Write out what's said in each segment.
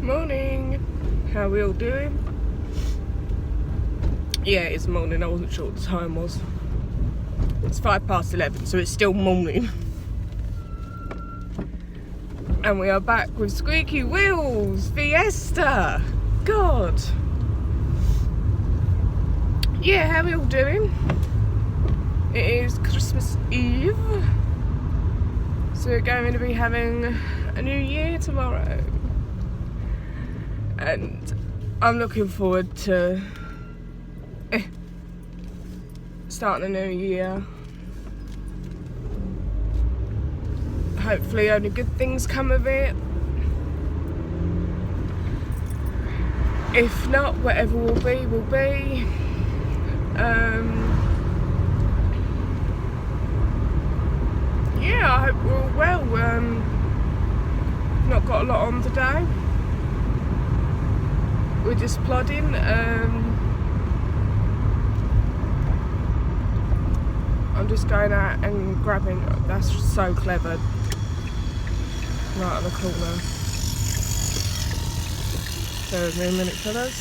Morning. How are we all doing? Yeah, it's morning. I wasn't sure what the time was. It's 11:05, so it's still morning. And we are back with Squeaky Wheels Fiesta. God. Yeah, how are we all doing? It is Christmas Eve. So we're going to be having a new year tomorrow. And I'm looking forward to starting a new year. Hopefully only good things come of it. If not, whatever will be, will be. Yeah, I hope we're all well. Not got a lot on today. We're just plodding. I'm just going out and grabbing. That's so clever. Right on the corner. Bear with me a minute, fellas.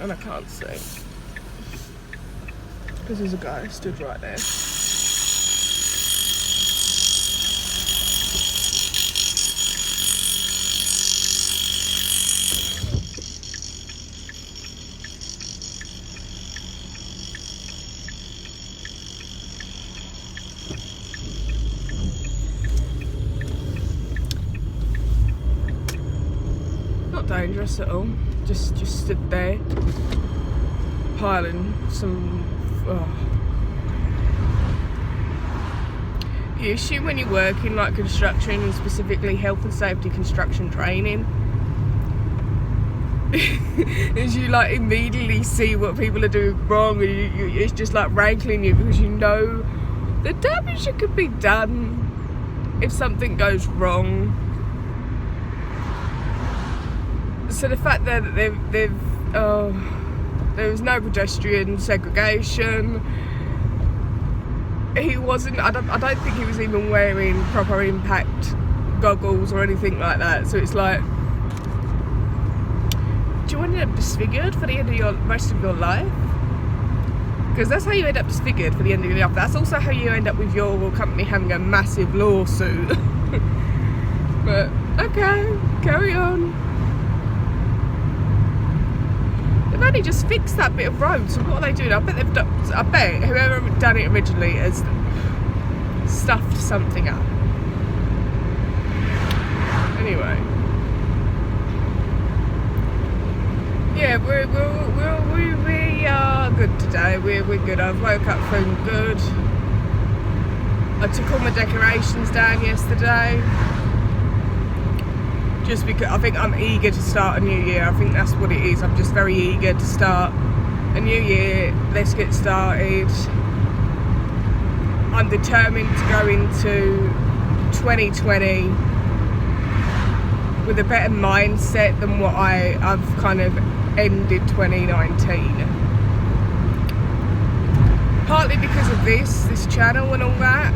And I can't see. Because there's a guy stood right there. Dangerous at all. Just stood there piling some. You assume when you work in like construction and specifically health and safety construction training is you like immediately see what people are doing wrong, and it's just like rankling you because you know the damage that could be done if something goes wrong. So the fact that there was no pedestrian segregation. He wasn't. I don't think he was even wearing proper impact goggles or anything like that. So it's like, do you end up disfigured for the end of your rest of your life? Because that's how you end up disfigured for the end of your life. That's also how you end up with your company having a massive lawsuit. But okay, carry on. They've only just fixed that bit of road, so what are they doing? I bet whoever done it originally has stuffed something up. Anyway, yeah, we are good today. We're good. I woke up feeling good. I took all my decorations down yesterday. Just because I think I'm eager to start a new year. I think that's what it is. I'm just very eager to start a new year. Let's get started. I'm determined to go into 2020 with a better mindset than what I've kind of ended 2019. Partly because of this channel and all that,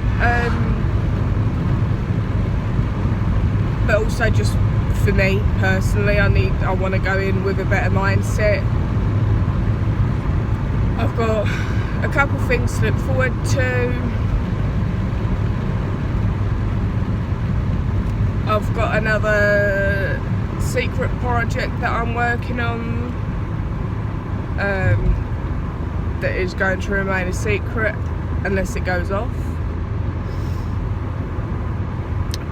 but also just for me personally, I want to go in with a better mindset. I've got a couple things to look forward to. I've got another secret project that I'm working on that is going to remain a secret unless it goes off.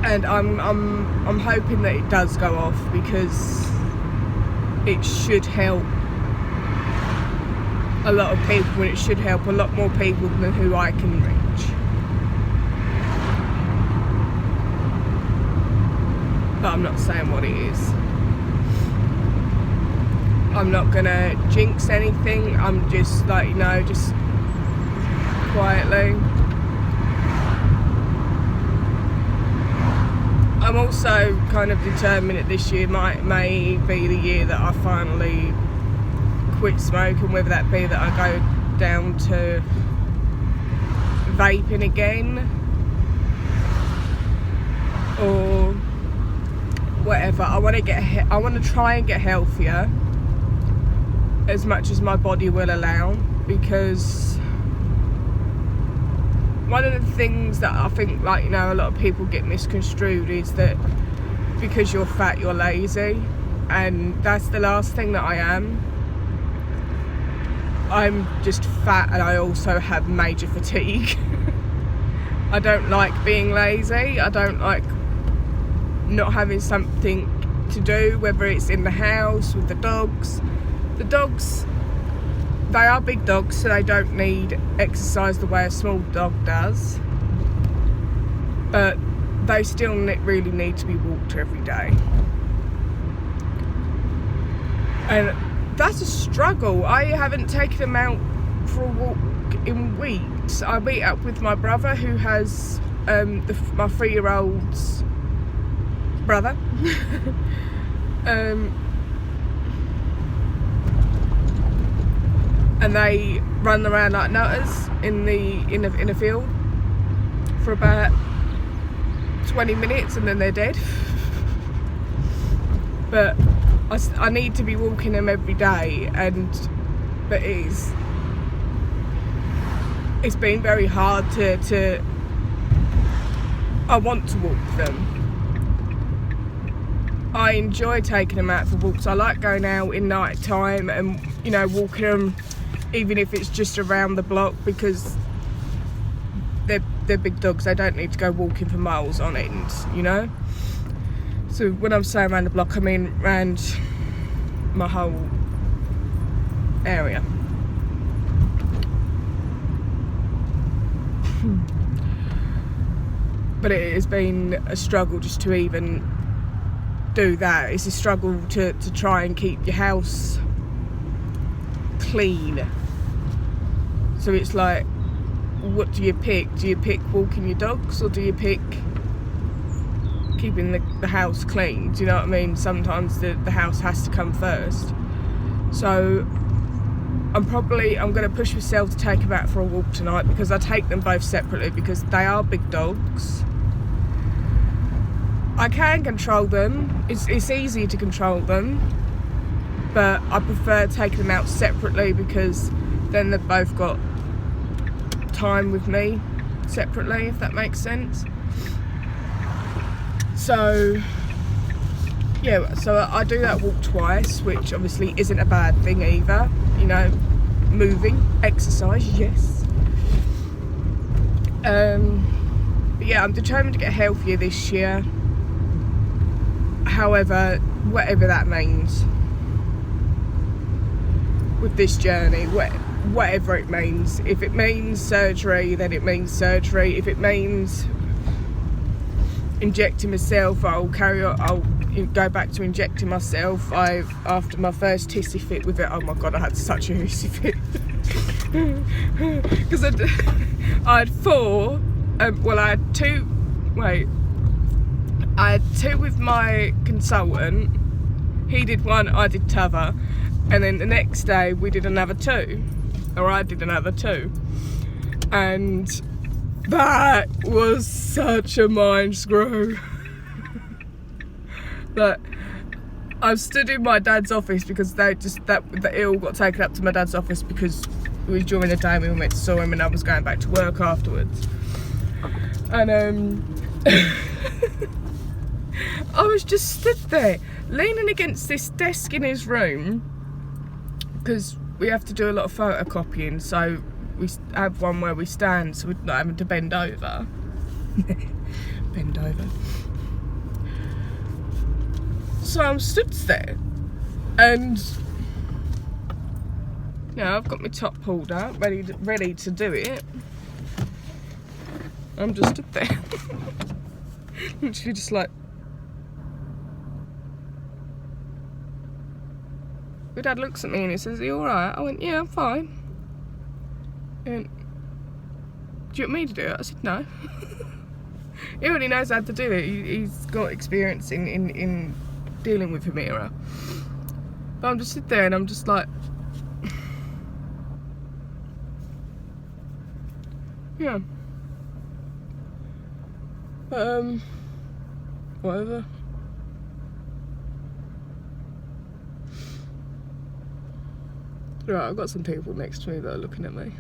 And I'm hoping that it does go off because it should help a lot of people, and it should help a lot more people than who I can reach. But I'm not saying what it is. I'm not gonna jinx anything. I'm just like, just quietly. I'm also kind of determined that this year may be the year that I finally quit smoking, whether that be that I go down to vaping again or whatever. I want to try and get healthier as much as my body will allow, because one of the things that I think, like, you know, a lot of people get misconstrued is that because you're fat you're lazy, and that's the last thing that I am. I'm just fat, and I also have major fatigue. I don't like being lazy. I don't like not having something to do, whether it's in the house with the dogs. The dogs, they are big dogs, so they don't need exercise the way a small dog does, but they still really need to be walked every day, and that's a struggle. I haven't taken them out for a walk in weeks. I meet up with my brother, who has my 3-year-old's brother. And they run around like nutters in a field for about 20 minutes, and then they're dead. But I need to be walking them every day, but it's been very hard to I want to walk them. I enjoy taking them out for walks. I like going out in night time and, you know, walking them, even if it's just around the block, because they're big dogs. They don't need to go walking for miles on end, you know. So when I'm saying around the block, I mean around my whole area. But it has been a struggle just to even do that. It's a struggle to try and keep your house clean. So it's like, what do you pick? Do you pick walking your dogs, or do you pick keeping the house clean? Do you know what I mean? Sometimes the house has to come first. So I'm going to push myself to take them out for a walk tonight, because I take them both separately, because they are big dogs. I can control them. It's easy to control them, but I prefer taking them out separately, because then they've both got time with me separately, if that makes sense. So yeah, so I do that walk twice, which obviously isn't a bad thing either, you know. Moving, exercise, yes. But yeah, I'm determined to get healthier this year. However, whatever that means with this journey, whatever it means. If it means surgery, then it means surgery. If it means injecting myself, I'll carry on. I'll go back to injecting myself. After my first hissy fit with it, oh my god, I had such a hissy fit. Because I had 4. Well, I had 2. Wait. I had 2 with my consultant. He did 1, I did t'other, and then the next day we did another 2, or I did another 2, and that was such a mind screw. But I stood in my dad's office, because it all got taken up to my dad's office, because it was during the day we went to saw him, and I was going back to work afterwards. And I was just stood there leaning against this desk in his room, because we have to do a lot of photocopying, so we have one where we stand, so we're not having to bend over. Bend over. So I'm stood there, and you know, I've got my top pulled up, ready to do it. I'm just stood there. Literally just like, my dad looks at me and he says, "Are you alright?" I went, "Yeah, I'm fine." He went, "Do you want me to do it?" I said, "No." He already knows how to do it. He's got experience in dealing with Humira. But I'm just sitting there and I'm just like, yeah. Whatever. Right, I've got some people next to me that are looking at me.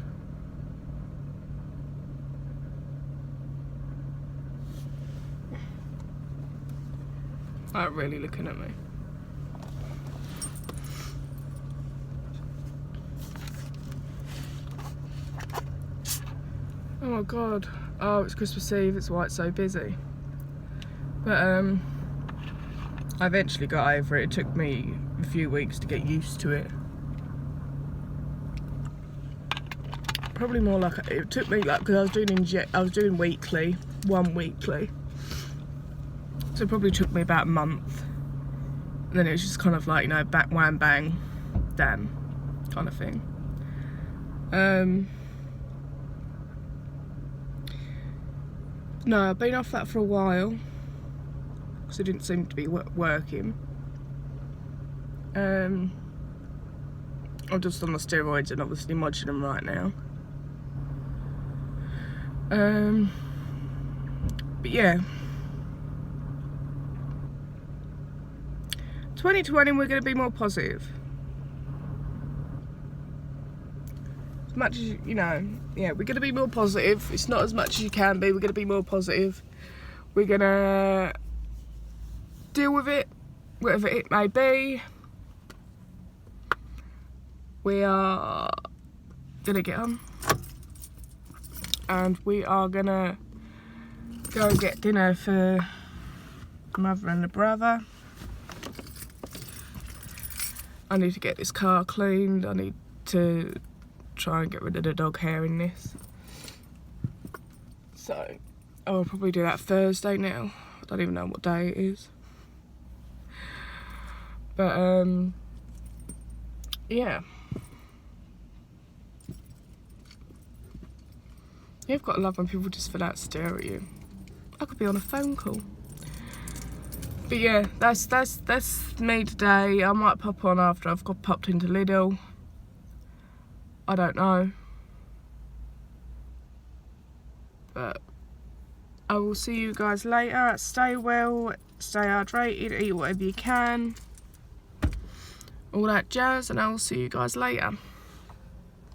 Like, really looking at me. Oh my god. Oh, it's Christmas Eve, it's why it's so busy. But I eventually got over it. It took me a few weeks to get used to it. Probably more like, it took me like, because I was doing weekly, one weekly. So it probably took me about a month. And then it was just kind of like, you know, back, wham, bang, damn, kind of thing. No, I've been off that for a while because it didn't seem to be working. I'm just on the steroids and obviously modging them right now. But yeah, 2020 we're going to be more positive. As much as, you know, yeah, we're going to be more positive. It's not as much as you can be. We're going to be more positive. We're going to deal with it, whatever it may be. We are going to get on. And we are going to go and get dinner for the mother and the brother. I need to get this car cleaned. I need to try and get rid of the dog hair in this. So I'll probably do that Thursday now. I don't even know what day it is. But yeah. You've got to love when people just flat out stare at you. I could be on a phone call. But yeah, that's me today. I might pop on after I've popped into Lidl. I don't know. But I will see you guys later. Stay well, stay hydrated, eat whatever you can. All that jazz, and I will see you guys later.